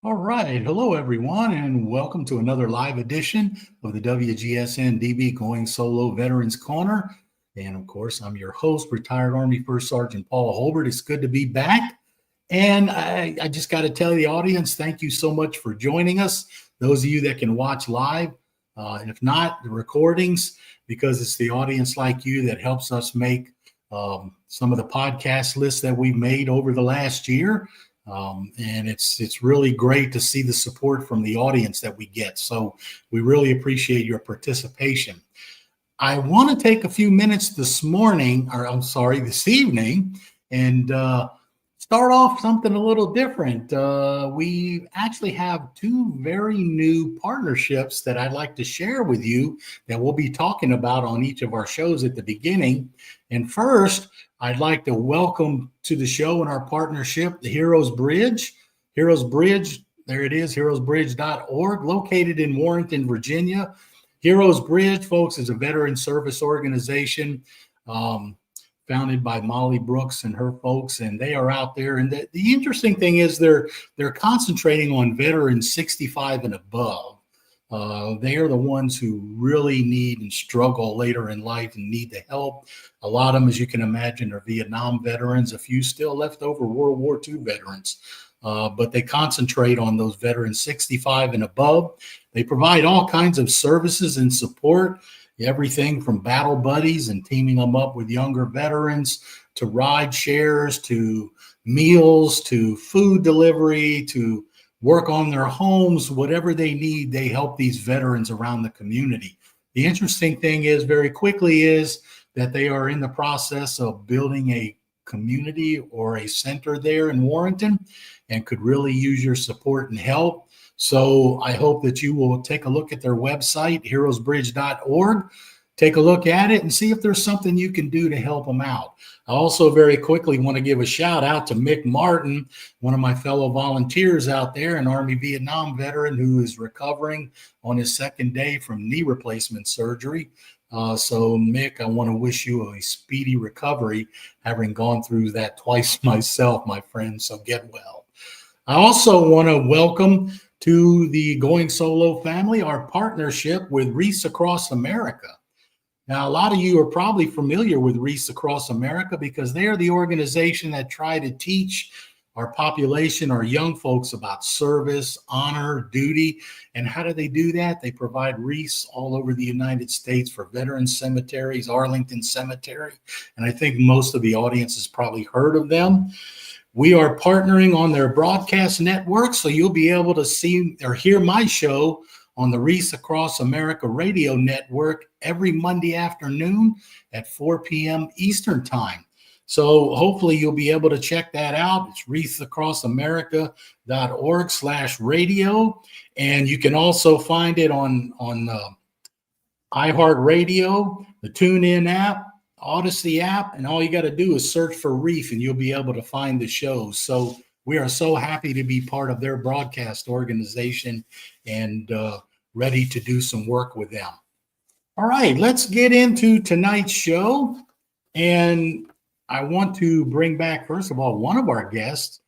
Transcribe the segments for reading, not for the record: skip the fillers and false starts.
All right. Hello, everyone, and welcome to another live edition of the WGSN-DB Going Solo Veterans Corner. And of course, I'm your host, retired Army First Sergeant Paul Holbert. It's good to be back. And I just got to tell the audience, thank you so much for joining us. Those of you that can watch live, and if not, the recordings, because it's the audience like you that helps us make some of the podcast lists that we've made over the last year. And it's really great to see the support from the audience that we get. So we really appreciate your participation. I want to take a few minutes this evening, and start off something a little different. We actually have two very new partnerships that I'd like to share with you that we'll be talking about on each of our shows at the beginning. And first, I'd like to welcome to the show and our partnership, the Heroes Bridge. Heroes Bridge, there it is, heroesbridge.org, located in Warrenton, Virginia. Heroes Bridge, folks, is a veteran service organization founded by Molly Brooks and her folks, and they are out there. And the interesting thing is they're concentrating on veterans 65 and above. They are the ones who really need and struggle later in life and need the help. A lot of them, as you can imagine, are Vietnam veterans, a few still left over World War II veterans. But they concentrate on those veterans 65 and above. They provide all kinds of services and support, everything from battle buddies and teaming them up with younger veterans to ride shares, to meals, to food delivery, to work on their homes, whatever they need, they help these veterans around the community. The interesting thing is very quickly is that they are in the process of building a community or a center there in Warrenton and could really use your support and help. So I hope that you will take a look at their website, heroesbridge.org. Take a look at it and see if there's something you can do to help them out. I also very quickly want to give a shout out to Mick Martin, one of my fellow volunteers out there, an Army Vietnam veteran who is recovering on his second day from knee replacement surgery. So Mick, I want to wish you a speedy recovery, having gone through that twice myself, my friend, so get well. I also want to welcome to the Going Solo family our partnership with Wreaths Across America. Now, a lot of you are probably familiar with Wreaths Across America because they are the organization that try to teach our population, our young folks, about service, honor, duty. And how do they do that? They provide wreaths all over the United States for veterans cemeteries, Arlington Cemetery. And I think most of the audience has probably heard of them. We are partnering on their broadcast network, so you'll be able to see or hear my show on the Wreaths Across America radio network every Monday afternoon at 4 p.m. Eastern time. So hopefully you'll be able to check that out. It's wreathsacrossamerica.org/radio. And you can also find it on iHeartRadio, the TuneIn app, Odyssey app, and all you got to do is search for Wreath and you'll be able to find the shows. So we are so happy to be part of their broadcast organization and ready to do some work with them. All right, let's get into tonight's show. And I want to bring back, first of all, one of our guests,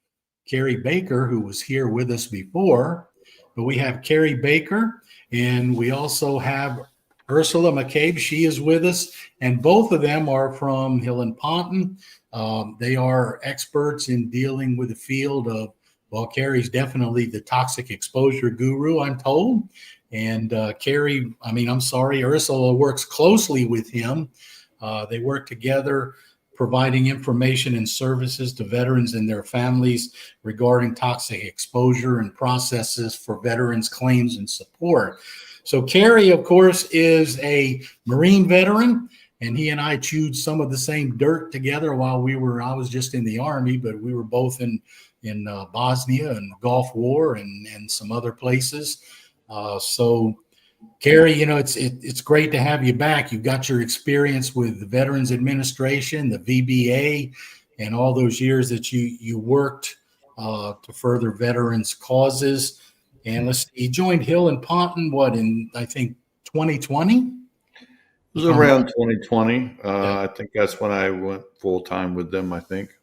Kerry Baker, who was here with us before. But we have Kerry Baker, and we also have Ursula Mecabe. She is with us, and both of them are from Hill and Ponton. They are experts in dealing with the field of, well, Kerry's definitely the toxic exposure guru, I'm told. And Ursula works closely with him. They work together, providing information and services to veterans and their families regarding toxic exposure and processes for veterans' claims and support. So Kerry, of course, is a Marine veteran, and he and I chewed some of the same dirt together while I was just in the Army, but we were both in Bosnia and the Gulf War and some other places. So Kerry, it's great to have you back. You've got your experience with the Veterans Administration, the VBA, and all those years that you worked to further veterans' causes. And let's see, you joined Hill and Ponton, in, I think, 2020? It was around 2020. I think that's when I went full-time with them, I think.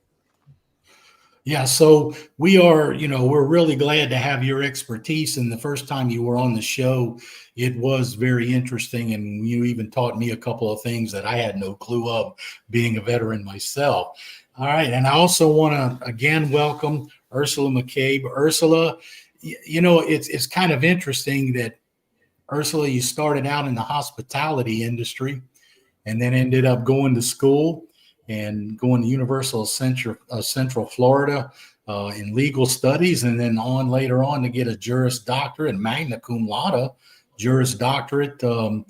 Yeah, so we are, we're really glad to have your expertise. And the first time you were on the show, it was very interesting. And you even taught me a couple of things that I had no clue of, being a veteran myself. All right. And I also want to again welcome Ursula Mecabe. Ursula, it's kind of interesting that Ursula, you started out in the hospitality industry and then ended up going to school and going to Central Florida in legal studies, and then on later on to get a Juris Doctorate, magna cum laude Juris Doctorate from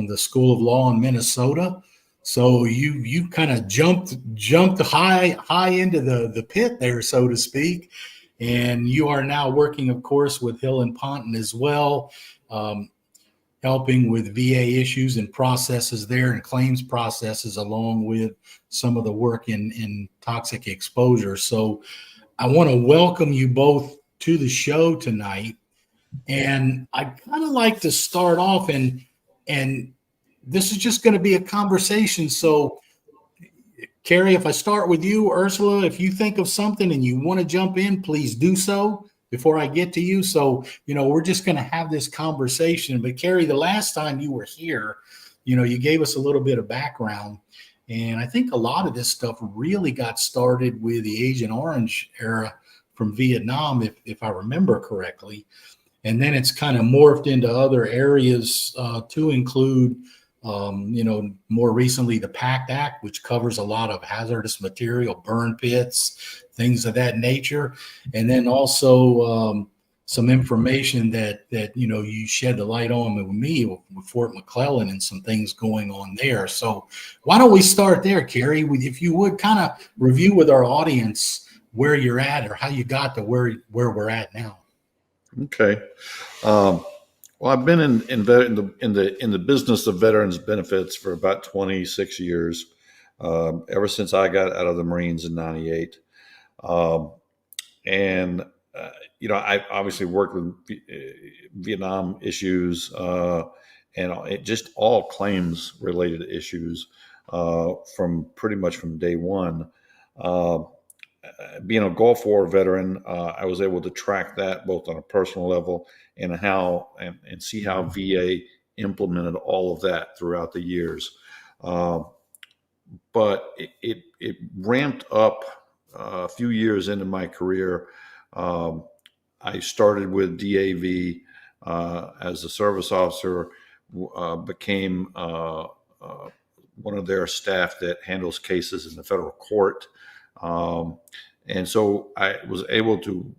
the School of Law in Minnesota. So you kind of jumped high into the pit there, so to speak, and you are now working, of course, with Hill and Ponton as well. Helping with VA issues and processes there and claims processes, along with some of the work in toxic exposure. So I want to welcome you both to the show tonight. And I kind of like to start off, and this is just going to be a conversation. So Kerry, if I start with you, Ursula, if you think of something and you want to jump in, please do so before I get to you. So, we're just going to have this conversation. But Kerry, the last time you were here, you gave us a little bit of background. And I think a lot of this stuff really got started with the Agent Orange era from Vietnam, if I remember correctly. And then it's kind of morphed into other areas to include, more recently, the PACT Act, which covers a lot of hazardous material, burn pits, things of that nature. And then also some information that you shed the light on with me with Fort McClellan and some things going on there. So why don't we start there, Kerry? If you would kind of review with our audience where you're at or how you got to where we're at now. Okay. Well, I've been in the business of veterans benefits for about 26 years, ever since I got out of the Marines in '98. I obviously worked with Vietnam issues and just all claims related issues from pretty much from day one. Being a Gulf War veteran, I was able to track that both on a personal level and see how VA implemented all of that throughout the years. But it ramped up a few years into my career. I started with DAV as a service officer, became one of their staff that handles cases in the federal court. And so I was able to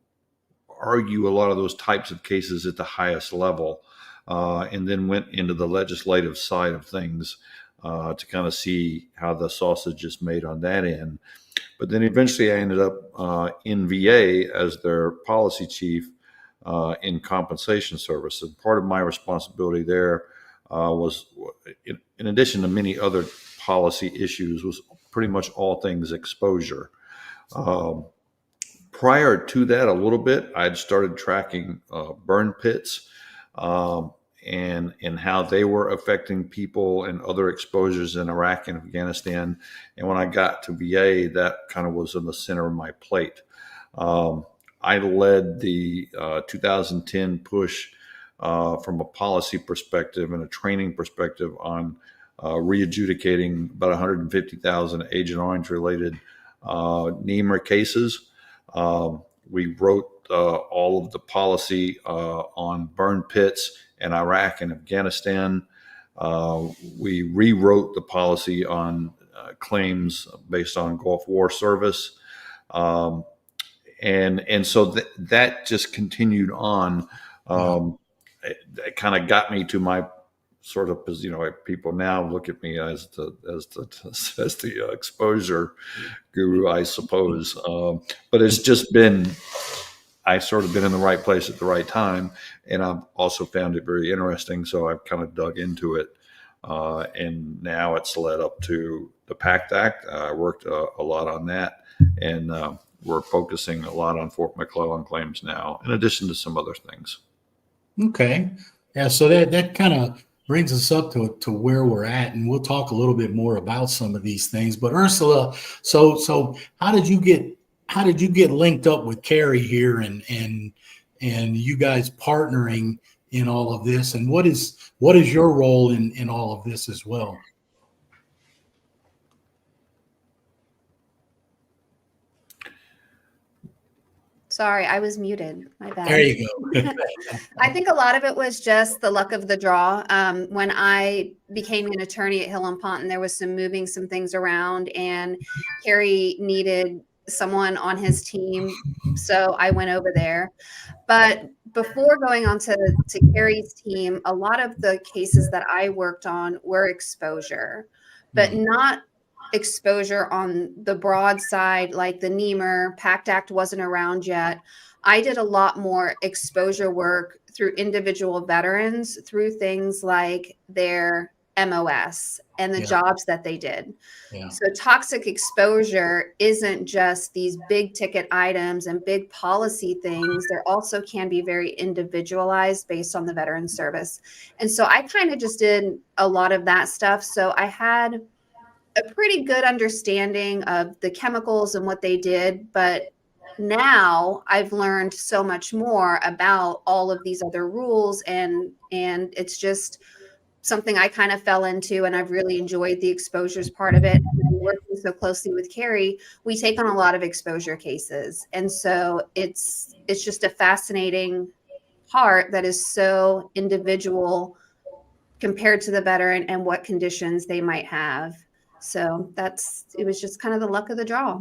argue a lot of those types of cases at the highest level, and then went into the legislative side of things to kind of see how the sausage is made on that end. But then eventually I ended up in VA as their policy chief in compensation service. And part of my responsibility there was, in addition to many other policy issues, was pretty much all things exposure. Prior to that, a little bit, I'd started tracking burn pits and how they were affecting people and other exposures in Iraq and Afghanistan. And when I got to VA, that kind of was in the center of my plate. I led the 2010 push from a policy perspective and a training perspective on re-adjudicating about 150,000 Agent Orange related NEMR cases. We wrote all of the policy on burn pits in Iraq and Afghanistan. We rewrote the policy on claims based on Gulf War service. And so that just continued on. It kind of got me to my sort of, people now look at me as the exposure guru, I suppose. But it's just been, I've sort of been in the right place at the right time, and I've also found it very interesting. So I've kind of dug into it, and now it's led up to the PACT Act. I worked a lot on that, and we're focusing a lot on Fort McClellan claims now, in addition to some other things. Okay. Yeah. So that kind of brings us up to where we're at, and we'll talk a little bit more about some of these things. But Ursula, so how did you get how did you get linked up with Kerry here, and you guys partnering in all of this, and what is your role in all of this as well? Sorry, I was muted. My bad. There you go. I think a lot of it was just the luck of the draw. When I became an attorney at Hill and Ponton, there was moving some things around, and Kerry needed someone on his team, so I went over there. But before going on to Kerry's team, a lot of the cases that I worked on were exposure, but not exposure on the broad side, like the Niemer PACT Act wasn't around yet. I did a lot more exposure work through individual veterans, through things like their MOS and the jobs that they did. So toxic exposure isn't just these big ticket items and big policy things. There also can be very individualized based on the veteran service. And so I kind of just did a lot of that stuff. So I had a pretty good understanding of the chemicals and what they did, but now I've learned so much more about all of these other rules, and it's just something I kind of fell into, and I've really enjoyed the exposures part of it. And then working so closely with Kerry, we take on a lot of exposure cases, and so it's just a fascinating part that is so individual compared to the veteran and what conditions they might have. So it was just kind of the luck of the draw.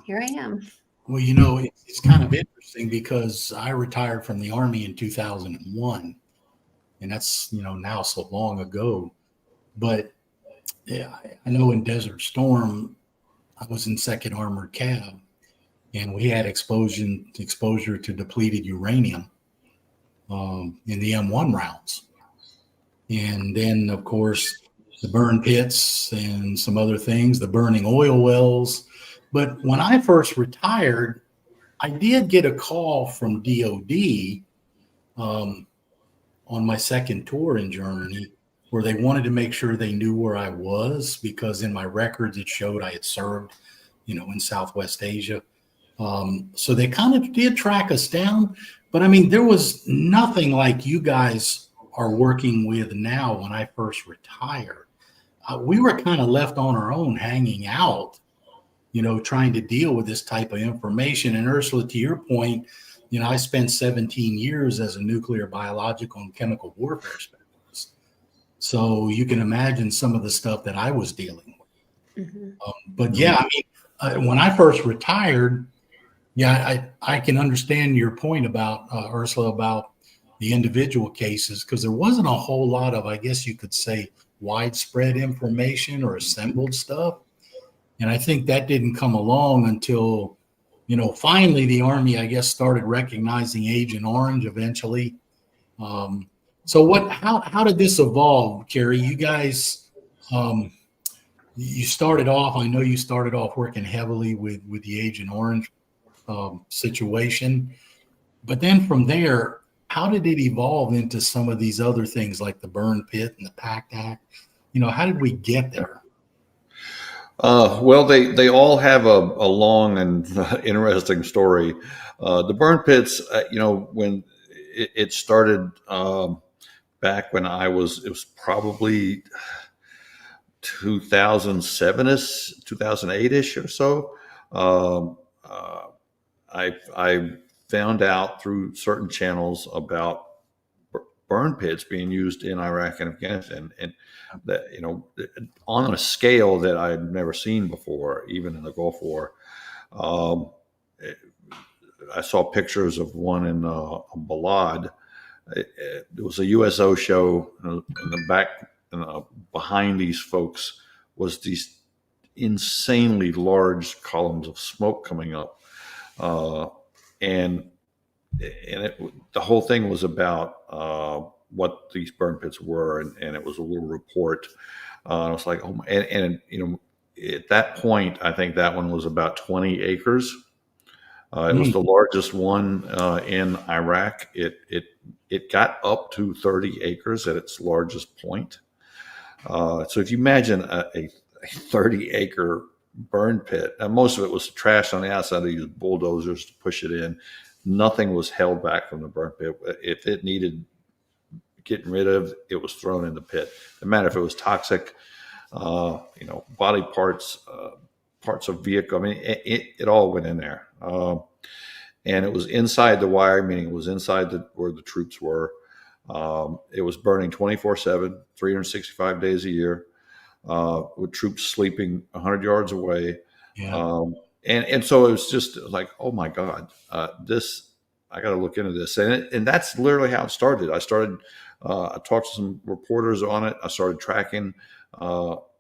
Here I am. Well, you know, it's kind of interesting because I retired from the Army in 2001, and that's, you know, now so long ago. But yeah, I know in Desert Storm, I was in 2nd Armored Cav, and we had exposure to depleted uranium in the M1 rounds. And then, of course, the burn pits and some other things, the burning oil wells. But when I first retired, I did get a call from DOD on my second tour in Germany, where they wanted to make sure they knew where I was, because in my records it showed I had served, you know, in Southwest Asia. So they kind of did track us down. But I mean, there was nothing like you guys are working with now. When I first retired, we were kind of left on our own, hanging out, you know, trying to deal with this type of information. And Ursula, to your point, you know, I spent 17 years as a nuclear, biological, and chemical warfare specialist. So you can imagine some of the stuff that I was dealing with. But yeah, I mean, when I first retired, yeah, I can understand your point about, Ursula, about the individual cases, because there wasn't a whole lot of, I guess you could say, widespread information or assembled stuff. And I think that didn't come along until, you know, finally the Army, I guess, started recognizing Agent Orange eventually. So how did this evolve, Kerry? You guys, you started off, I know you started off working heavily with the Agent Orange situation, but then from there, how did it evolve into some of these other things like the burn pit and the PACT Act? You know, how did we get there? Well, they all have a long and interesting story. The burn pits, you know, when it started back when it was probably 2007-ish, 2008-ish or so. I found out through certain channels about burn pits being used in Iraq and Afghanistan, and that, you know, on a scale that I had never seen before, even in the Gulf War. I saw pictures of one in Balad. It was a USO show, in the back, behind these folks was these insanely large columns of smoke coming up, and the whole thing was about what these burn pits were, and it was a little report. I was like, oh my, and you know, at that point, I think that one was about 20 acres. It was the largest one in Iraq. It got up to 30 acres at its largest point. So if you imagine a 30-acre burn pit. And most of it was trash on the outside. They used bulldozers to push it in. Nothing was held back from the burn pit. If it needed getting rid of, it was thrown in the pit. No matter if it was toxic, body parts, parts of vehicle. I mean, it all went in there. And it was inside the wire, meaning it was inside where the troops were. It was burning 24/7, 365 days a year, with troops sleeping 100 yards away. Yeah. And so it was just like, oh my God, I got to look into this. And that's literally how it started. I talked to some reporters on it. I started tracking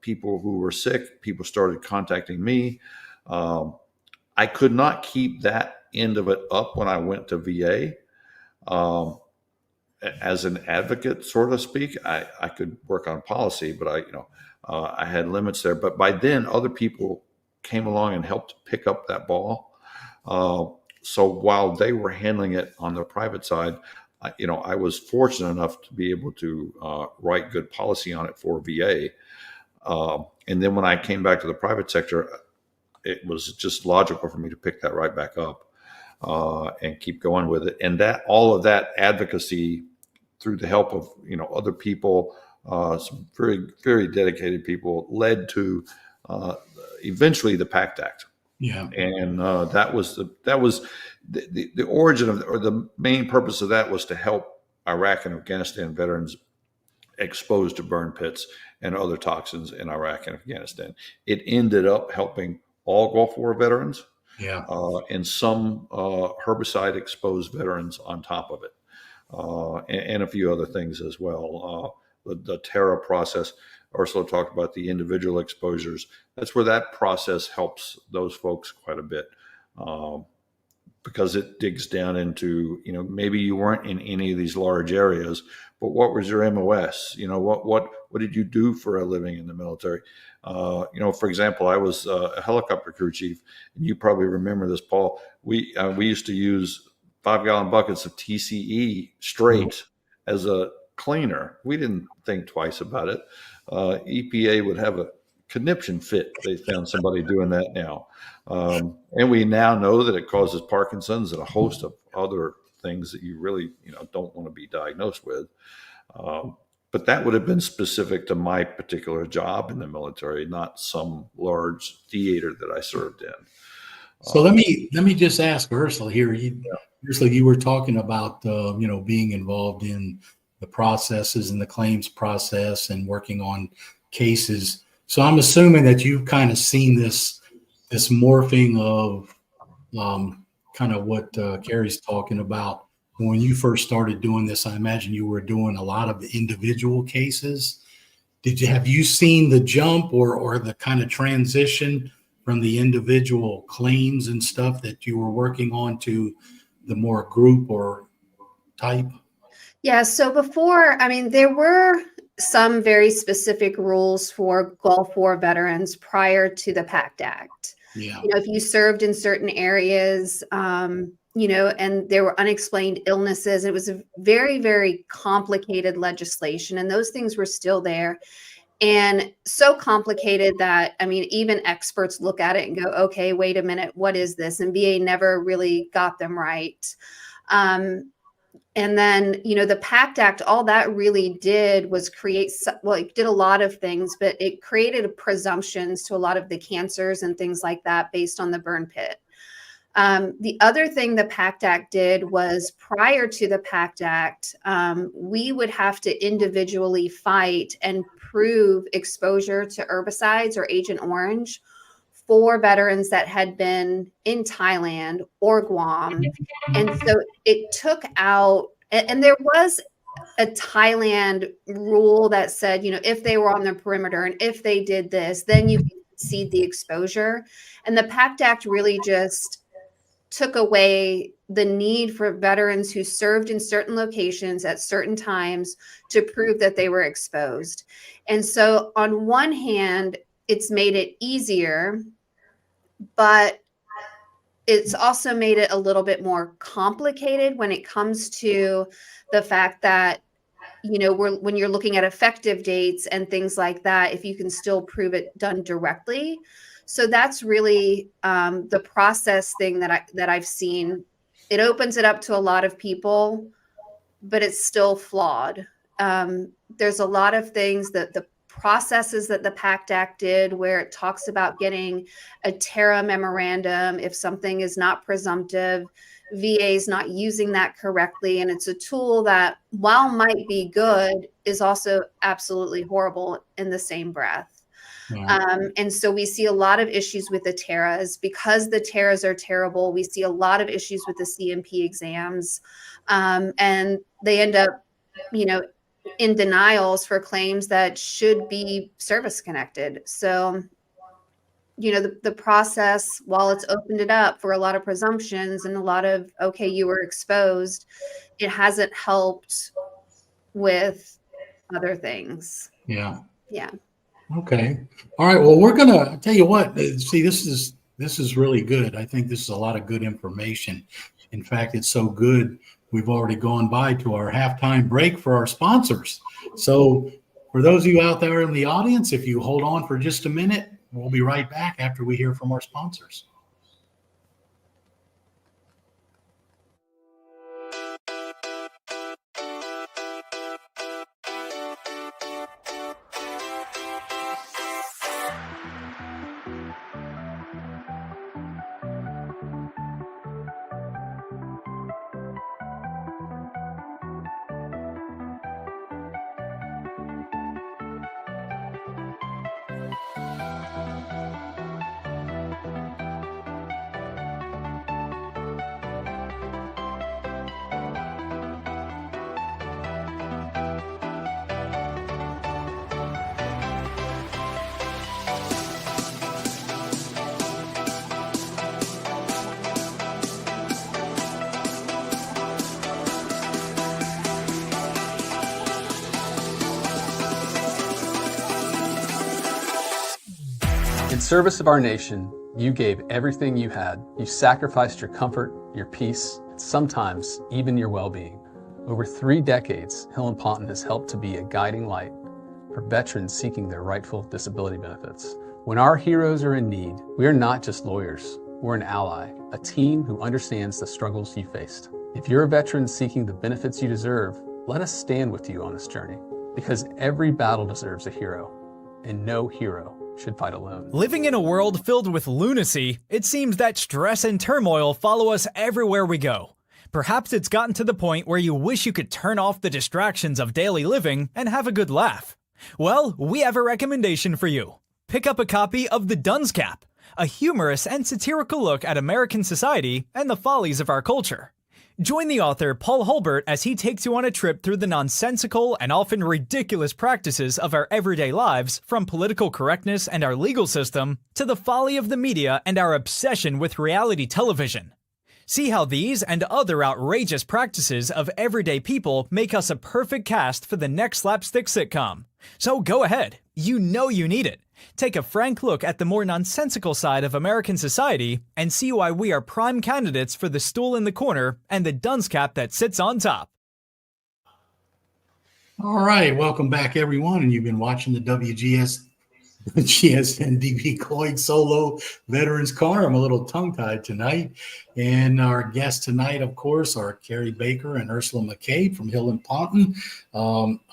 people who were sick. People started contacting me. I could not keep that end of it up when I went to VA. As an advocate, so to speak, I could work on policy, but I had limits there. But by then, other people came along and helped pick up that ball. So while they were handling it on the private side, I was fortunate enough to be able to write good policy on it for VA. And then when I came back to the private sector, it was just logical for me to pick that right back up and keep going with it. And that all of that advocacy through the help of other people, some very, very dedicated people, led to eventually the PACT Act. Yeah. And that was the origin of, or the main purpose of that was to help Iraq and Afghanistan veterans exposed to burn pits and other toxins in Iraq and Afghanistan. It ended up helping all Gulf War veterans, Yeah. and some herbicide exposed veterans on top of it, and a few other things as well. The Terra process, Ursula talked about the individual exposures. That's where that process helps those folks quite a bit, because it digs down into, maybe you weren't in any of these large areas, but what was your MOS? What did you do for a living in the military? For example, I was a helicopter crew chief, and you probably remember this, Paul. We used to use 5-gallon buckets of TCE straight as a cleaner. We didn't think twice about it. EPA would have a conniption fit. They found somebody doing that now. And we now know that it causes Parkinson's and a host of other things that you really, don't want to be diagnosed with. But that would have been specific to my particular job in the military, not some large theater that I served in. So let me just ask Ursula here. Ursula, you were talking about being involved in the processes and the claims process and working on cases. So I'm assuming that you've kind of seen this morphing of kind of what Kerry's talking about. When you first started doing this, I imagine you were doing a lot of individual cases. Have you seen the jump or the kind of transition from the individual claims and stuff that you were working on to the more group or type? Yeah, so before, there were some very specific rules for Gulf War veterans prior to the PACT Act. Yeah. If you served in certain areas, and there were unexplained illnesses, it was a very, very complicated legislation, and those things were still there. And so complicated that, even experts look at it and go, okay, wait a minute, what is this? And VA never really got them right. And then, the PACT Act, all that really did was it did a lot of things, but it created presumptions to a lot of the cancers and things like that based on the burn pit. The other thing the PACT Act did was, prior to the PACT Act, we would have to individually fight and prove exposure to herbicides or Agent Orange for veterans that had been in Thailand or Guam. And so it took out, and there was a Thailand rule that said, if they were on the perimeter and if they did this, then you can concede the exposure. And the PACT Act really just took away the need for veterans who served in certain locations at certain times to prove that they were exposed. And so on one hand, it's made it easier, but it's also made it a little bit more complicated when it comes to the fact that, when you're looking at effective dates and things like that, if you can still prove it done directly. So that's really the process thing that I've seen. It opens it up to a lot of people, but it's still flawed. There's a lot of things that the processes that the PACT Act did, where it talks about getting a TARA memorandum if something is not presumptive. VA is not using that correctly. And it's a tool that, while might be good, is also absolutely horrible in the same breath. Yeah. And so we see a lot of issues with the TARAs. Because the TARAs are terrible, we see a lot of issues with the CMP exams. And they end up, in denials for claims that should be service connected. So, the process, while it's opened it up for a lot of presumptions and a lot of, okay, you were exposed, it hasn't helped with other things. Yeah. Yeah. Okay. All right. Well, we're gonna tell you what. See, this is really good. I think this is a lot of good information. In fact, it's so good, we've already gone by to our halftime break for our sponsors. So, for those of you out there in the audience, if you hold on for just a minute, we'll be right back after we hear from our sponsors. In service of our nation, you gave everything you had. You sacrificed your comfort, your peace, and sometimes even your well-being. Over 3 decades, Hill and Ponton has helped to be a guiding light for veterans seeking their rightful disability benefits. When our heroes are in need, we are not just lawyers. We're an ally, a team who understands the struggles you faced. If you're a veteran seeking the benefits you deserve, let us stand with you on this journey, because every battle deserves a hero, and no hero should fight alone. Living in a world filled with lunacy, it seems that stress and turmoil follow us everywhere we go. Perhaps it's gotten to the point where you wish you could turn off the distractions of daily living and have a good laugh. Well, we have a recommendation for you. Pick up a copy of The Dunce Cap, a humorous and satirical look at American society and the follies of our culture. Join the author Paul Holbert as he takes you on a trip through the nonsensical and often ridiculous practices of our everyday lives, from political correctness and our legal system to the folly of the media and our obsession with reality television. See how these and other outrageous practices of everyday people make us a perfect cast for the next slapstick sitcom. So go ahead, you know you need it. Take a frank look at the more nonsensical side of American society and see why we are prime candidates for the stool in the corner and the dunce cap that sits on top. All right, welcome back, everyone. And you've been watching the WGSN-DB Cloyd Solo Veterans Corner. I'm a little tongue-tied tonight. And our guests tonight, of course, are Kerry Baker and Ursula Mecabe from Hill and Ponton,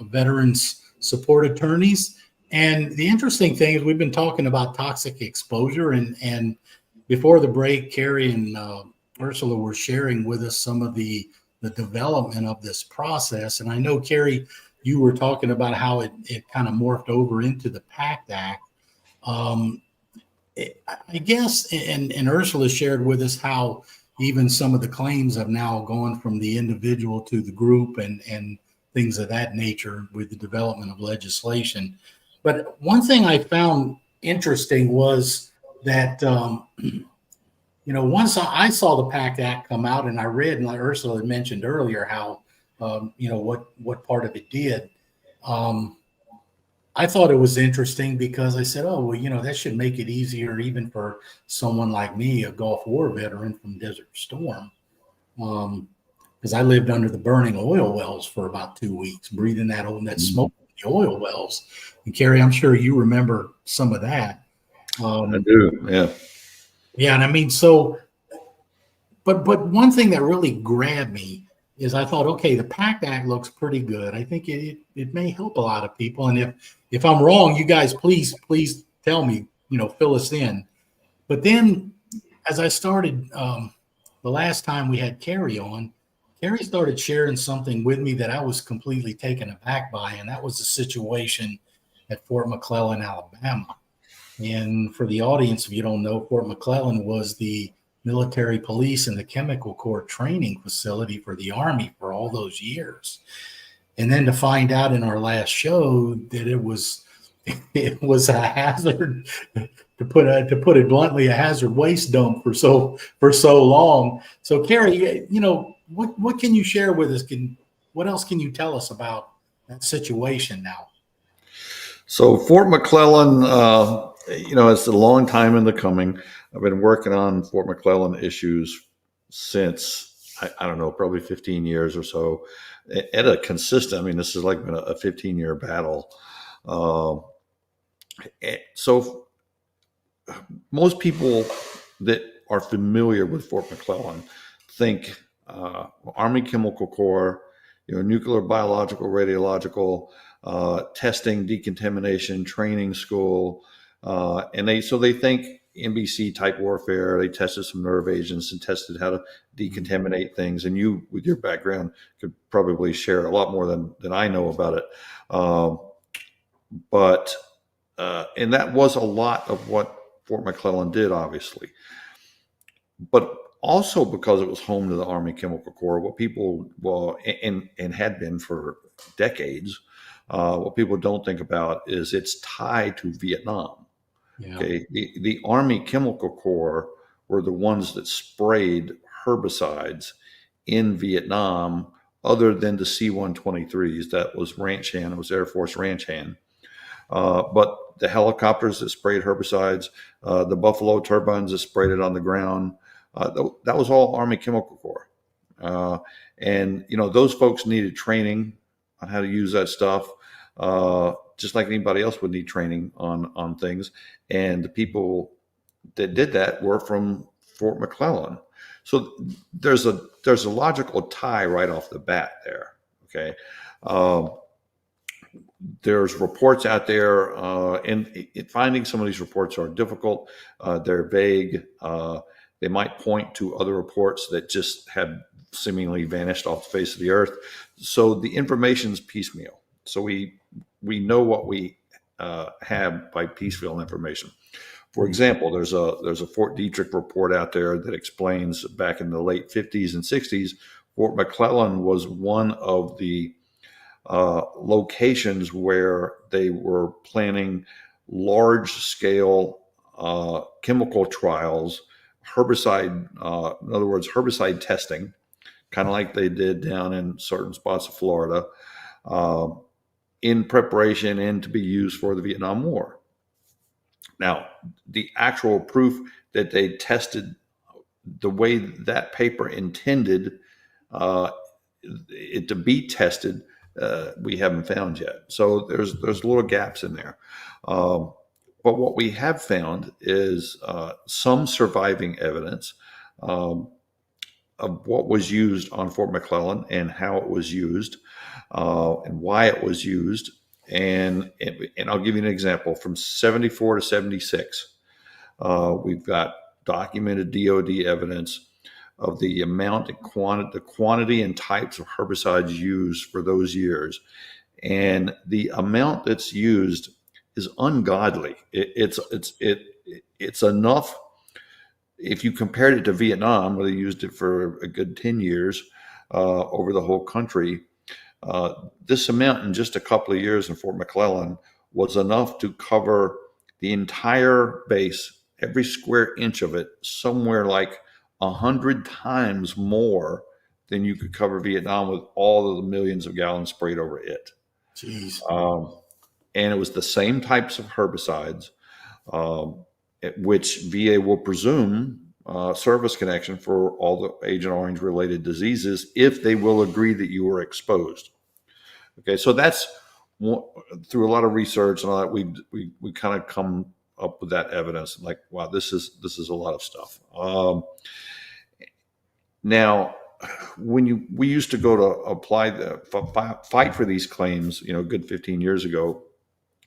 veterans support attorneys. And the interesting thing is we've been talking about toxic exposure, and before the break, Kerry and Ursula were sharing with us some of the development of this process. And I know, Kerry, you were talking about how it kind of morphed over into the PACT Act. I guess, and Ursula shared with us how even some of the claims have now gone from the individual to the group and things of that nature with the development of legislation. But one thing I found interesting was that, once I saw the PACT Act come out, and I read, and like Ursula had mentioned earlier, how, what part of it did. I thought it was interesting because I said, oh, well, that should make it easier even for someone like me, a Gulf War veteran from Desert Storm. Because I lived under the burning oil wells for about 2 weeks, breathing that smoke from the oil wells. And Kerry, I'm sure you remember some of that. I do. Yeah. Yeah, and I mean, so, but one thing that really grabbed me is I thought, okay, the PACT Act looks pretty good. I think it may help a lot of people, and if I'm wrong, you guys please tell me, fill us in. But then, as I started, the last time we had Kerry on, Kerry started sharing something with me that I was completely taken aback by, and that was the situation at Fort McClellan, Alabama. And for the audience, if you don't know, Fort McClellan was the military police and the chemical corps training facility for the Army for all those years. And then to find out in our last show that it was a hazard, to put it bluntly, a hazard waste dump for so long. So Kerry, what can you share with us? What else can you tell us about that situation now? So Fort McClellan, it's a long time in the coming. I've been working on Fort McClellan issues since, I don't know, probably 15 years or so, at a consistent, this has like been a 15-year battle. So most people that are familiar with Fort McClellan think Army Chemical Corps, nuclear, biological, radiological, testing, decontamination, training school, and they think NBC type warfare. They tested some nerve agents and tested how to decontaminate things. And you, with your background, could probably share a lot more than I know about it. And that was a lot of what Fort McClellan did, obviously. But also because it was home to the Army Chemical Corps, what people, and had been for decades, what people don't think about is it's tied to Vietnam. Yeah. Okay, the Army Chemical Corps were the ones that sprayed herbicides in Vietnam, other than the C-123s. That was ranch hand. It was Air Force ranch hand. But the helicopters that sprayed herbicides, the Buffalo turbines that sprayed it on the ground, that was all Army Chemical Corps. And those folks needed training on how to use that stuff, just like anybody else would need training on things. And the people that did that were from Fort McClellan. So there's a logical tie right off the bat there. Okay. There's reports out there, and finding some of these reports are difficult. They're vague. They might point to other reports that just have seemingly vanished off the face of the earth. So the information's piecemeal. So we know what we have by piecemeal information. For example, there's a Fort Detrick report out there that explains back in the late 50s and 60s, Fort McClellan was one of the locations where they were planning large-scale chemical trials, herbicide, in other words, herbicide testing, kind of like they did down in certain spots of Florida, in preparation and to be used for the Vietnam War. Now, the actual proof that they tested the way that paper intended it to be tested, we haven't found yet. So there's little gaps in there. But what we have found is some surviving evidence of what was used on Fort McClellan and how it was used and why it was used. And I'll give you an example. From 74 to 76, we've got documented DOD evidence of the amount and the quantity and types of herbicides used for those years. And the amount that's used is ungodly. It's enough. If you compared it to Vietnam, where they used it for a good 10 years over the whole country, this amount in just a couple of years in Fort McClellan was enough to cover the entire base, every square inch of it, somewhere like 100 times more than you could cover Vietnam with all of the millions of gallons sprayed over it. Jeez. And it was the same types of herbicides, which VA will presume service connection for all the Agent Orange related diseases if they will agree that you were exposed. Okay, so that's through a lot of research and all that we kind of come up with that evidence. Like, wow, this is a lot of stuff. Now, when we used to go to fight for these claims, a good 15 years ago,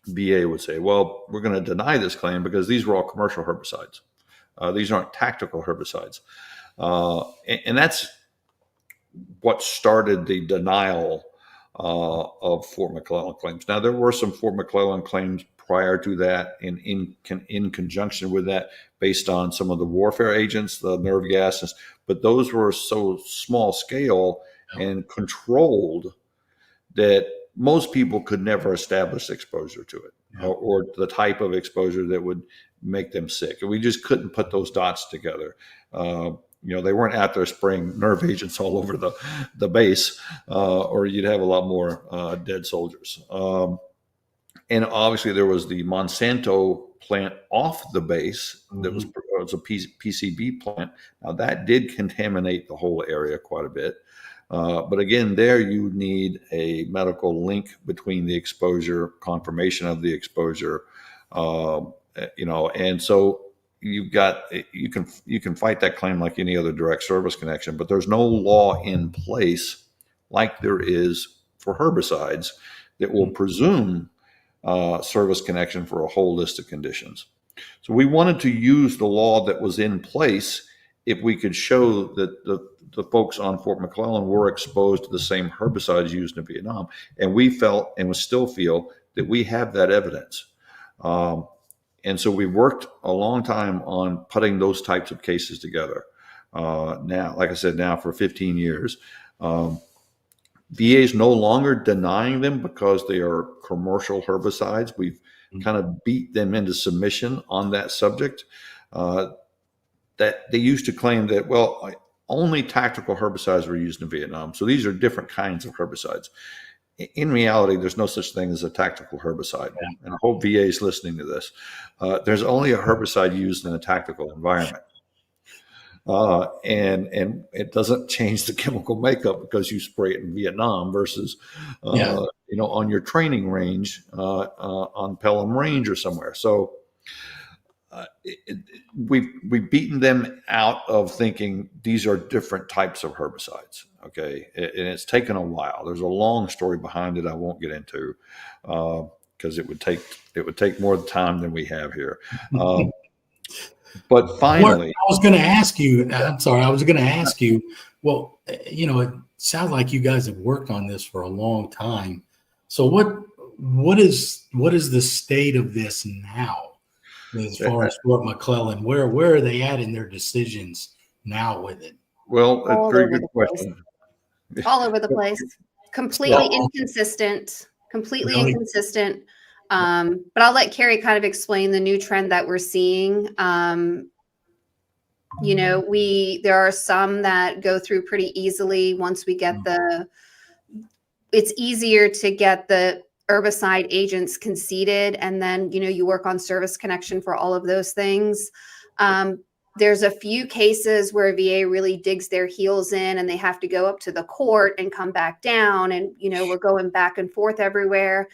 VA would say, well, we're going to deny this claim because these were all commercial herbicides. These aren't tactical herbicides. And that's what started the denial of Fort McClellan claims. Now, there were some Fort McClellan claims prior to that in conjunction with that, based on some of the warfare agents, the nerve gases, but those were so small scale and controlled that most people could never establish exposure to it, or the type of exposure that would make them sick. And we just couldn't put those dots together. They weren't out there spraying nerve agents all over the base, or you'd have a lot more dead soldiers. And obviously there was the Monsanto plant off the base that was a PCB plant. Now that did contaminate the whole area quite a bit. But again, there you need a medical link between the exposure, confirmation of the exposure, and so you can fight that claim like any other direct service connection, but there's no law in place like there is for herbicides that will presume service connection for a whole list of conditions. So we wanted to use the law that was in place if we could show that the folks on Fort McClellan were exposed to the same herbicides used in Vietnam. And we felt, and we still feel, that we have that evidence. And so we worked a long time on putting those types of cases together. Now, like I said, now for 15 years. VA is no longer denying them because they are commercial herbicides. We've kind of beat them into submission on that subject. That they used to claim that, well, only tactical herbicides were used in Vietnam. So these are different kinds of herbicides. In reality, there's no such thing as a tactical herbicide. And I hope VA is listening to this. There's only a herbicide used in a tactical environment. And it doesn't change the chemical makeup because you spray it in Vietnam versus, on your training range, on Pelham Range or somewhere. So we've beaten them out of thinking these are different types of herbicides. Okay. And it's taken a while. There's a long story behind it I won't get into because it would take more time than we have here. But finally, I was going to ask you, well, it sounds like you guys have worked on this for a long time. So what is the state of this now as far as Fort McClellan? Where are they at in their decisions now with it? Well, a very good question. All over the place. Completely inconsistent. Really? Inconsistent. But I'll let Kerry kind of explain the new trend that we're seeing. There are some that go through pretty easily once we get it's easier to get the herbicide agents conceded. And then, you work on service connection for all of those things. There's a few cases where VA really digs their heels in and they have to go up to the court and come back down. And, we're going back and forth everywhere.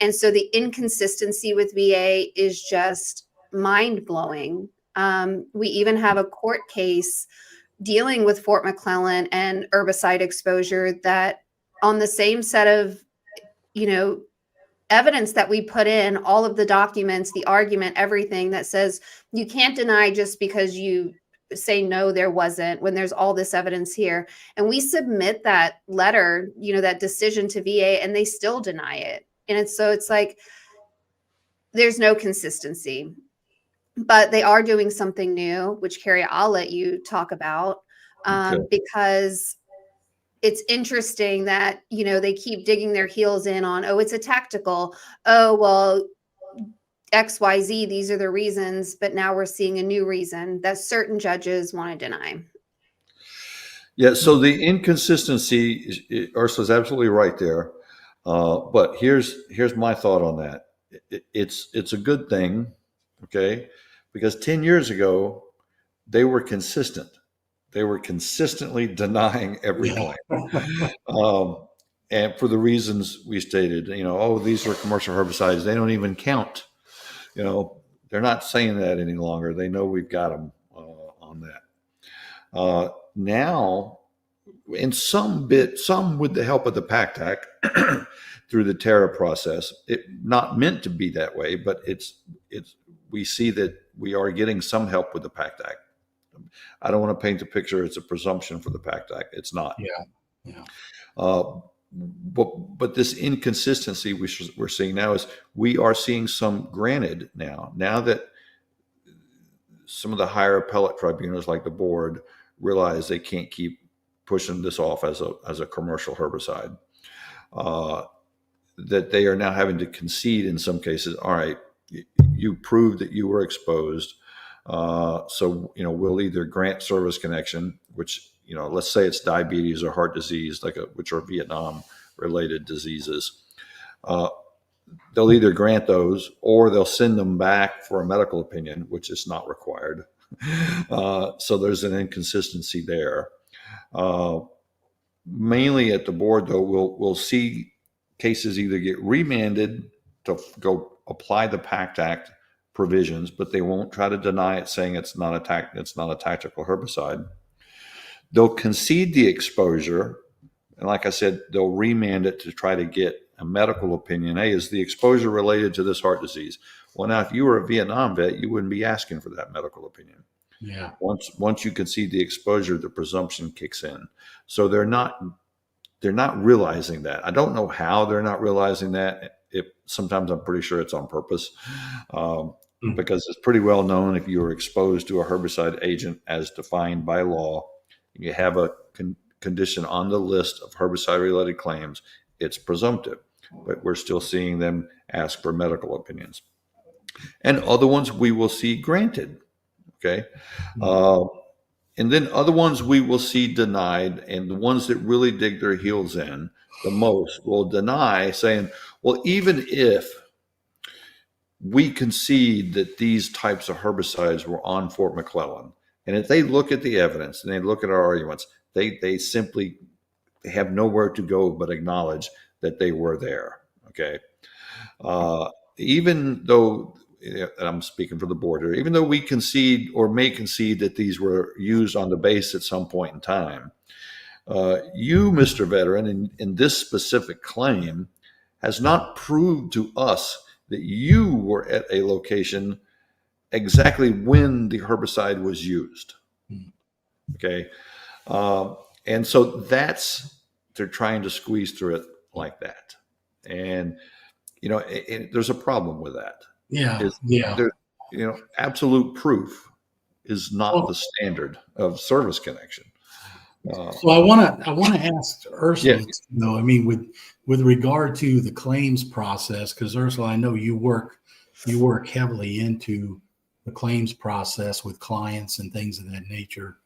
And so the inconsistency with VA is just mind blowing. We even have a court case dealing with Fort McClellan and herbicide exposure that on the same set of, evidence that we put in, all of the documents, the argument, everything that says you can't deny just because you say no, there wasn't, when there's all this evidence here. And we submit that letter, that decision to VA, and they still deny it. And it's like, there's no consistency, but they are doing something new, which Kerry, I'll let you talk about, because it's interesting that, they keep digging their heels in on, it's a tactical, XYZ, these are the reasons, but now we're seeing a new reason that certain judges want to deny. Yeah, so the inconsistency, Ursula's absolutely right there. But here's my thought on that. It's a good thing, okay? Because 10 years ago, they were consistent. They were consistently denying every claim. And for the reasons we stated, these are commercial herbicides. They don't even count. they're not saying that any longer. They know we've got them on that. Now, in some with the help of the PACT Act through the TARA process, it not meant to be that way, but we see that we are getting some help with the PACT Act. I don't want to paint the picture it's a presumption for the PACT Act. It's not. Yeah. But this inconsistency we're seeing now is we are seeing some granted now that some of the higher appellate tribunals like the board realize they can't keep pushing this off as a commercial herbicide, that they are now having to concede in some cases. All right, you proved that you were exposed. So, we'll either grant service connection, which, let's say it's diabetes or heart disease, which are Vietnam related diseases. They'll either grant those or they'll send them back for a medical opinion, which is not required. So there's an inconsistency there. Mainly at the board, though, we'll see cases either get remanded to go apply the PACT Act provisions, but they won't try to deny it, saying it's not a tactical herbicide. They'll concede the exposure, and like I said, they'll remand it to try to get a medical opinion. Hey, is the exposure related to this heart disease? Well, now, if you were a Vietnam vet, you wouldn't be asking for that medical opinion. Yeah. Once you concede the exposure, the presumption kicks in. So they're not realizing that. I don't know how they're not realizing that. Sometimes I'm pretty sure it's on purpose, because it's pretty well known if you are exposed to a herbicide agent as defined by law, you have a condition on the list of herbicide-related claims, it's presumptive. But we're still seeing them ask for medical opinions. And other ones we will see granted, okay? And then other ones we will see denied, and the ones that really dig their heels in the most will deny, saying, well, even if we concede that these types of herbicides were on Fort McClellan, and if they look at the evidence and they look at our arguments, they simply have nowhere to go but acknowledge that they were there, okay? Even though, and I'm speaking for the board here, even though we concede or may concede that these were used on the base at some point in time, you, Mr. Veteran, in this specific claim, has not proved to us that you were at a location exactly when the herbicide was used. Okay. And so they're trying to squeeze through it like that. And, there's a problem with that. Yeah. Absolute proof is not the standard of service connection. So I want to ask Ursula, with regard to the claims process, because Ursula, I know you work heavily into the claims process with clients and things of that nature.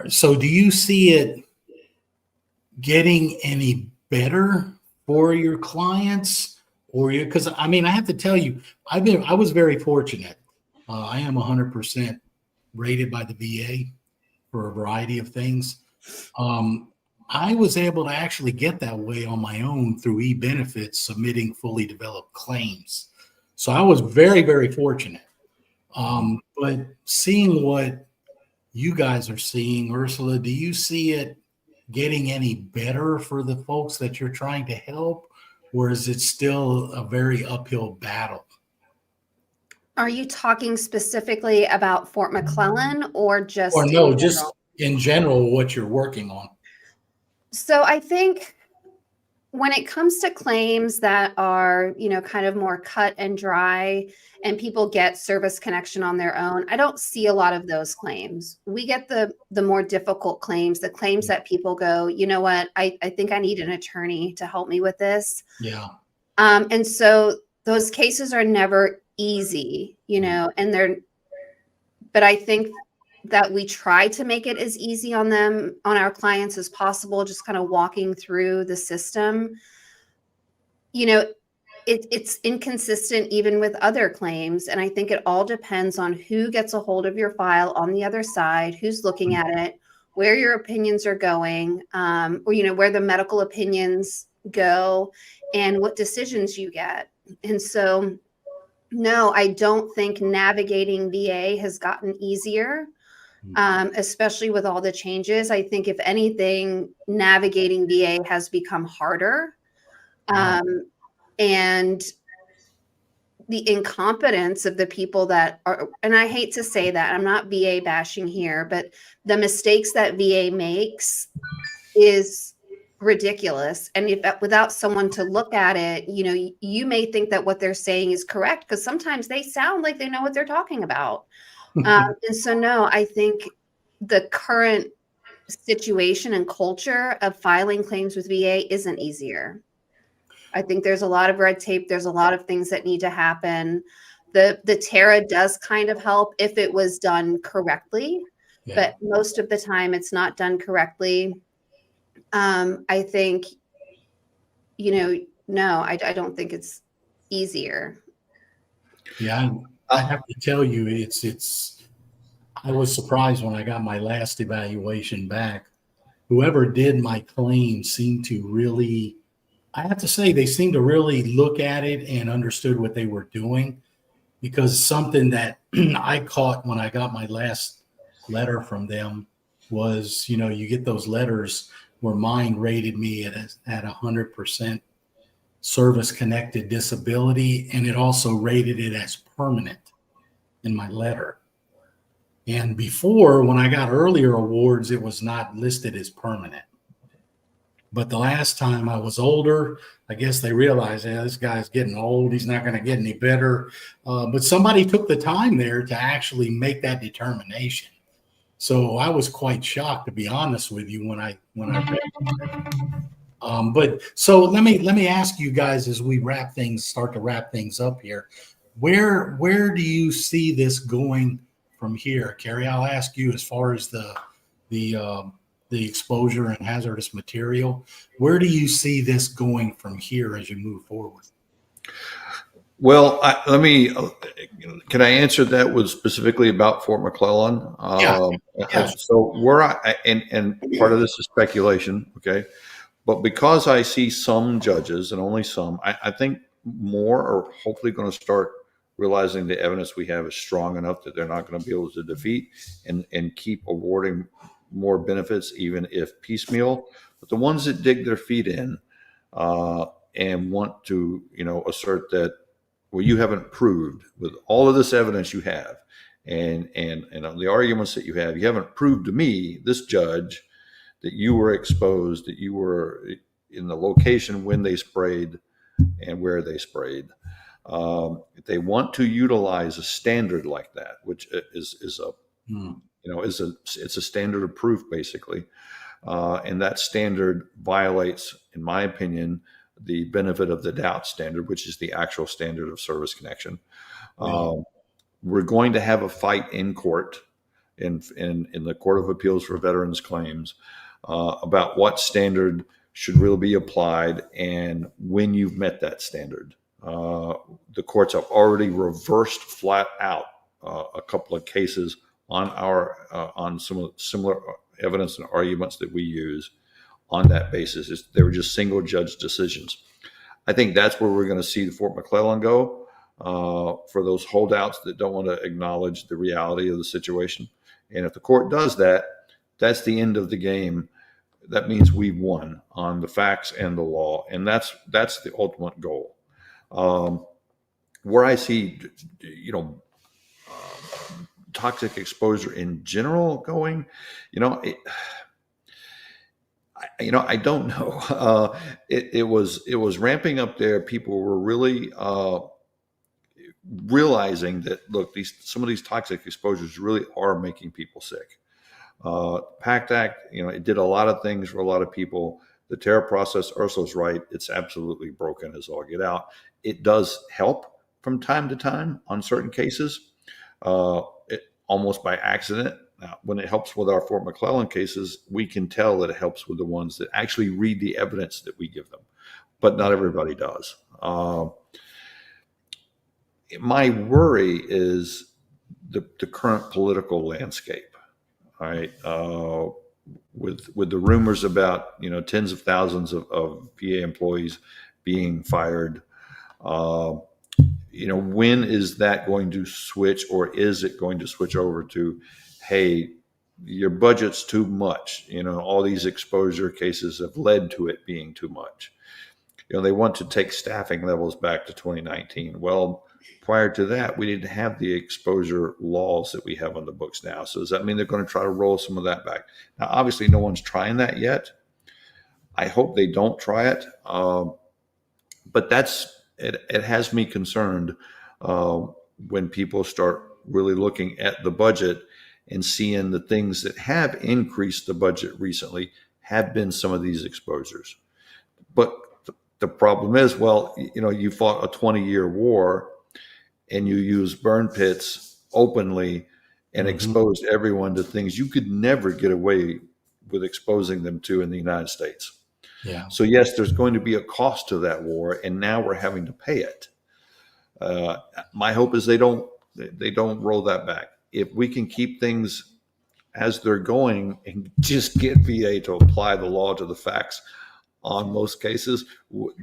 So do you see it getting any better for your clients, because I have to tell you, I was very fortunate. I am 100% rated by the VA for a variety of things. I was able to actually get that way on my own through e-benefits, submitting fully developed claims. So I was very, very fortunate. But seeing what you guys are seeing, Ursula, do you see it getting any better for the folks that you're trying to help, or is it still a very uphill battle? Are you talking specifically about Fort McClellan or just just in general what you're working on? So I think when it comes to claims that are, kind of more cut and dry and people get service connection on their own, I don't see a lot of those claims. We get the more difficult claims, the claims that people go, you know what, I think I need an attorney to help me with this. Yeah. And so those cases are never easy, but I think that we try to make it as easy on our clients as possible, just kind of walking through the system. It's inconsistent even with other claims. And I think it all depends on who gets a hold of your file on the other side, who's looking at it, where your opinions are going, or, where the medical opinions go and what decisions you get. And so No, I don't think navigating VA has gotten easier, especially with all the changes. I think, if anything, navigating VA has become harder. Wow. And the incompetence of the people that are, and I hate to say that, I'm not VA bashing here, but the mistakes that VA makes is ridiculous. And if without someone to look at it, you may think that what they're saying is correct, because sometimes they sound like they know what they're talking about. And so, no, I think the current situation and culture of filing claims with VA isn't easier. I think there's a lot of red tape. There's a lot of things that need to happen. The Terra does kind of help if it was done correctly, but most of the time it's not done correctly. I think, no, I don't think it's easier. Yeah, I have to tell you, I was surprised when I got my last evaluation back. Whoever did my claim seemed to really, I have to say, they seemed to really look at it and understood what they were doing, because something that I caught when I got my last letter from them was, you get those letters where mine rated me at 100% service connected disability, and it also rated it as permanent in my letter. And before, when I got earlier awards, it was not listed as permanent. But the last time I was older, I guess they realized, this guy's getting old. He's not going to get any better. But somebody took the time there to actually make that determination. So I was quite shocked, to be honest with you, when I read it. But so let me ask you guys, as we start to wrap things up here, where do you see this going from here? Kerry, I'll ask you, as far as the exposure and hazardous material, where do you see this going from here as you move forward? Well, can I answer that with specifically about Fort McClellan? Yeah. So and part of this is speculation, okay? But because I see some judges, and only some, I think more are hopefully going to start realizing the evidence we have is strong enough that they're not going to be able to defeat and keep awarding more benefits, even if piecemeal. But the ones that dig their feet in and want to, assert that, well, you haven't proved with all of this evidence you have, and the arguments that you haven't proved to me, this judge, that you were exposed, that you were in the location when they sprayed and where they sprayed. If they want to utilize a standard like that, which is it's a standard of proof, basically, and that standard violates, in my opinion, the benefit of the doubt standard, which is the actual standard of service connection. We're going to have a fight in court, in the Court of Appeals for Veterans Claims, about what standard should really be applied and when you've met that standard. The courts have already reversed flat out a couple of cases on some similar evidence and arguments that we use on that basis. They were just single judge decisions. I think that's where we're going to see the Fort McClellan go, for those holdouts that don't want to acknowledge the reality of the situation. And if the court does that, that's the end of the game. That means we've won on the facts and the law, and that's the ultimate goal. Where I see, toxic exposure in general going, I don't know. It was ramping up there. People were really realizing that, look, some of these toxic exposures really are making people sick. PACT Act, it did a lot of things for a lot of people. The Terra process, Ursula's right, it's absolutely broken as all get out. It does help from time to time on certain cases, almost by accident. Now, when it helps with our Fort McClellan cases, we can tell that it helps with the ones that actually read the evidence that we give them, but not everybody does. My worry is the current political landscape. All right, with the rumors about tens of thousands of VA employees being fired, when is that going to switch, or is it going to switch over to, hey, your budget's too much? All these exposure cases have led to it being too much. They want to take staffing levels back to 2019. Well, prior to that, we didn't have the exposure laws that we have on the books now. So does that mean they're going to try to roll some of that back? Now, obviously, no one's trying that yet. I hope they don't try it. But it has me concerned when people start really looking at the budget and seeing the things that have increased the budget recently have been some of these exposures. But the problem is, you fought a 20-year war and you used burn pits openly and exposed everyone to things you could never get away with exposing them to in the United States. Yeah. So yes, there's going to be a cost to that war, and now we're having to pay it. My hope is they don't roll that back. If we can keep things as they're going and just get VA to apply the law to the facts on most cases,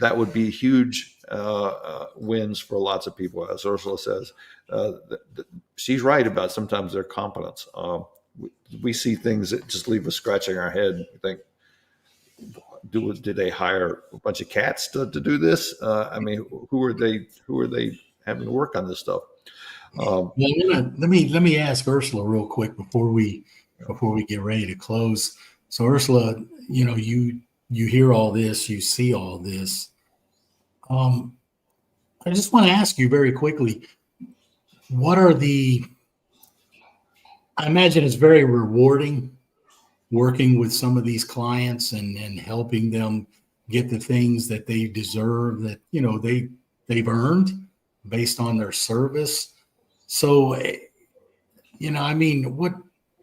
that would be huge wins for lots of people. As Ursula says, she's right about sometimes their competence. We see things that just leave us scratching our head and think, did they hire a bunch of cats to do this? Who are they having to work on this stuff? Let me ask Ursula real quick before we get ready to close. So Ursula, you hear all this, you see all this. I just want to ask you very quickly, I imagine it's very rewarding working with some of these clients and helping them get the things that they deserve, that they've earned based on their service. So,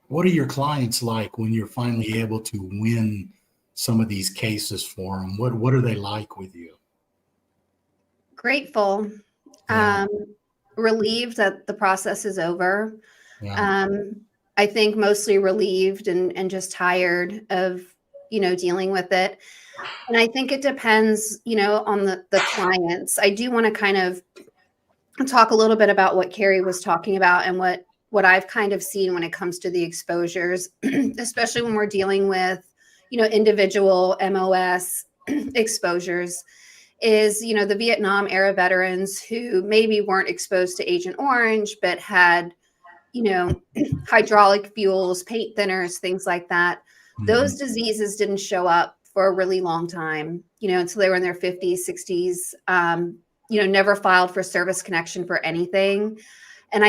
what are your clients like when you're finally able to win some of these cases for them? What are they like with you? Grateful, Yeah. Relieved that the process is over. Yeah. I think mostly relieved and just tired of, dealing with it. And I think it depends, on the clients. I do want to kind of talk a little bit about what Kerry was talking about and what I've kind of seen when it comes to the exposures, especially when we're dealing with, individual MOS exposures, is, the Vietnam era veterans who maybe weren't exposed to Agent Orange, but had, hydraulic fuels, paint thinners, things like that. Those diseases didn't show up for a really long time, until they were in their 50s, 60s, never filed for service connection for anything. And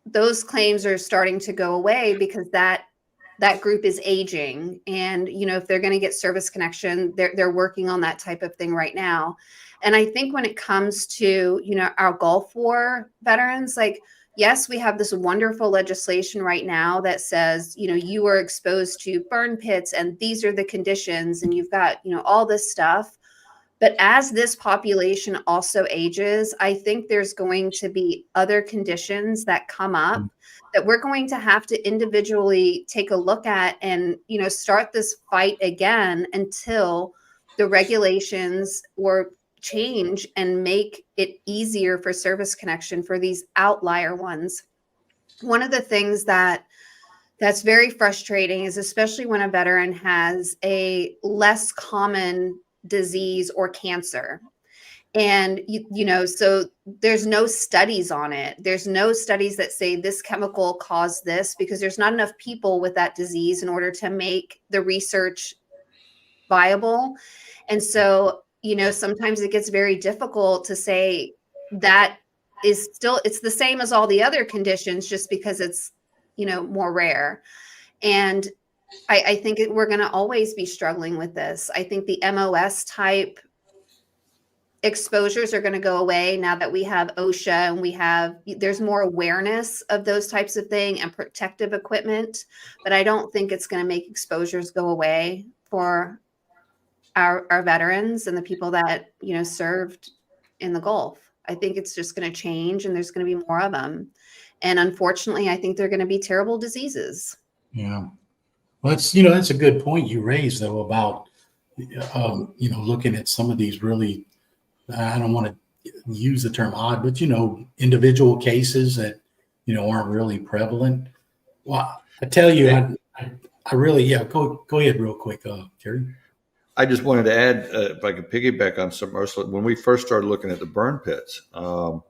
those claims are starting to go away because that group is aging. And, if they're going to get service connection, they're working on that type of thing right now. And I think when it comes to, our Gulf War veterans, yes, we have this wonderful legislation right now that says, you are exposed to burn pits and these are the conditions and you've got, all this stuff. But as this population also ages, I think there's going to be other conditions that come up that we're going to have to individually take a look at and, start this fight again until the regulations or change and make it easier for service connection for these outlier ones. One of the things that's very frustrating is, especially when a veteran has a less common disease or cancer. And, so there's no studies on it. There's no studies that say this chemical caused this, because there's not enough people with that disease in order to make the research viable. And so, sometimes it gets very difficult to say that is still, it's the same as all the other conditions just because it's, more rare. And I think we're going to always be struggling with this. I think the MOS type exposures are going to go away now that we have OSHA and there's more awareness of those types of things and protective equipment, but I don't think it's going to make exposures go away for our veterans and the people that, served in the Gulf. I think it's just going to change and there's going to be more of them. And unfortunately, I think they're going to be terrible diseases. Yeah. Well, that's a good point you raised, though, about, looking at some of these really, I don't want to use the term odd, but individual cases that aren't really prevalent. Well, I tell you, I really, go ahead real quick, Kerry. I just wanted to add, if I could piggyback on some Ursula, when we first started looking at the burn pits, when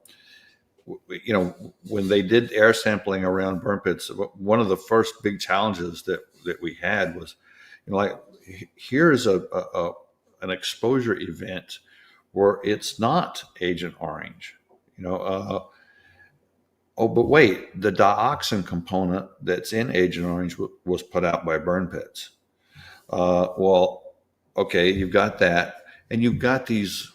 they did air sampling around burn pits, one of the first big challenges that we had was, here's an exposure event where it's not Agent Orange, but wait, the dioxin component that's in Agent Orange was put out by burn pits. Okay, you've got that, and you've got these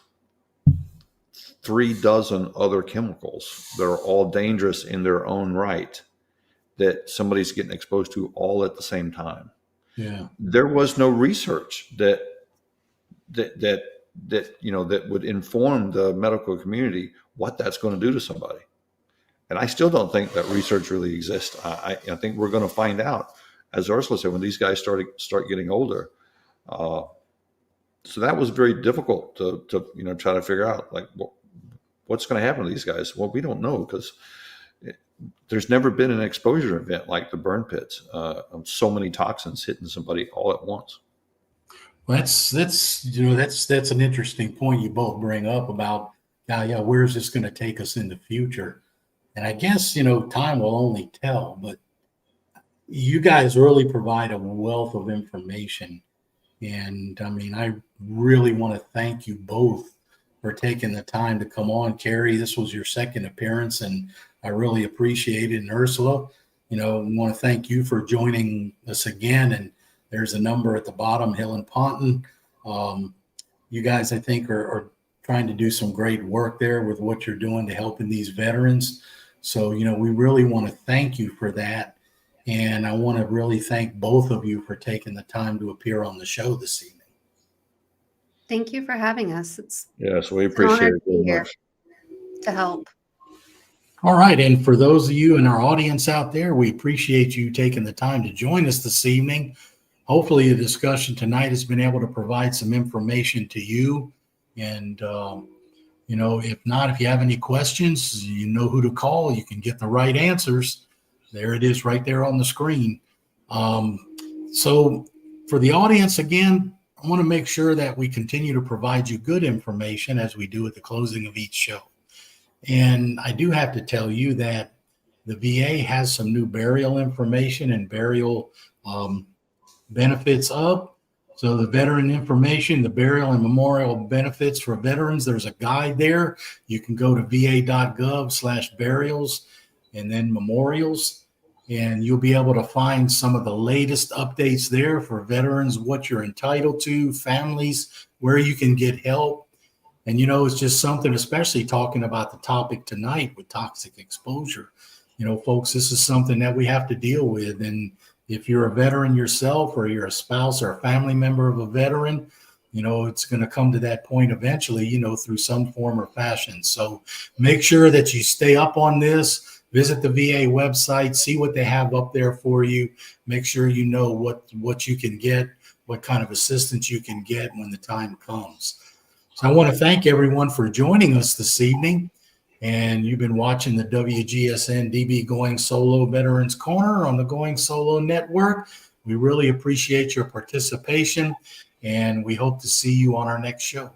36 other chemicals that are all dangerous in their own right that somebody's getting exposed to all at the same time. Yeah, there was no research that would inform the medical community what that's going to do to somebody. And I still don't think that research really exists. I think we're going to find out, as Ursula said, when these guys start getting older. So that was very difficult to try to figure out, what's going to happen to these guys. Well, we don't know, because there's never been an exposure event like the burn pits of so many toxins hitting somebody all at once. Well, that's an interesting point you both bring up about where is this going to take us in the future? And I guess time will only tell, but you guys really provide a wealth of information. And I really want to thank you both for taking the time to come on. Kerry, this was your second appearance, and I really appreciate it. And Ursula, I want to thank you for joining us again. And there's a number at the bottom, Hill and Ponton. You guys, I think, are trying to do some great work there with what you're doing to helping these veterans. So, we really want to thank you for that. And I want to really thank both of you for taking the time to appear on the show this evening. Thank you for having us. Yes, we appreciate it very much. To help. All right. And for those of you in our audience out there, we appreciate you taking the time to join us this evening. Hopefully the discussion tonight has been able to provide some information to you. And, if not, if you have any questions, you know who to call. You can get the right answers. There it is right there on the screen. So for the audience, again, I want to make sure that we continue to provide you good information as we do at the closing of each show. And I do have to tell you that the VA has some new burial information and burial benefits up. So the veteran information, the burial and memorial benefits for veterans, there's a guide there. You can go to va.gov/burials and then memorials, and you'll be able to find some of the latest updates there for veterans, what you're entitled to, families, where you can get help. And, it's just something, especially talking about the topic tonight with toxic exposure. Folks, this is something that we have to deal with. And if you're a veteran yourself, or you're a spouse or a family member of a veteran, it's going to come to that point eventually, through some form or fashion. So make sure that you stay up on this, visit the VA website, see what they have up there for you. Make sure you know what you can get, what kind of assistance you can get when the time comes. So I want to thank everyone for joining us this evening. And you've been watching the WGSN-DB Going Solo Veterans Corner on the Going Solo Network. We really appreciate your participation, and we hope to see you on our next show.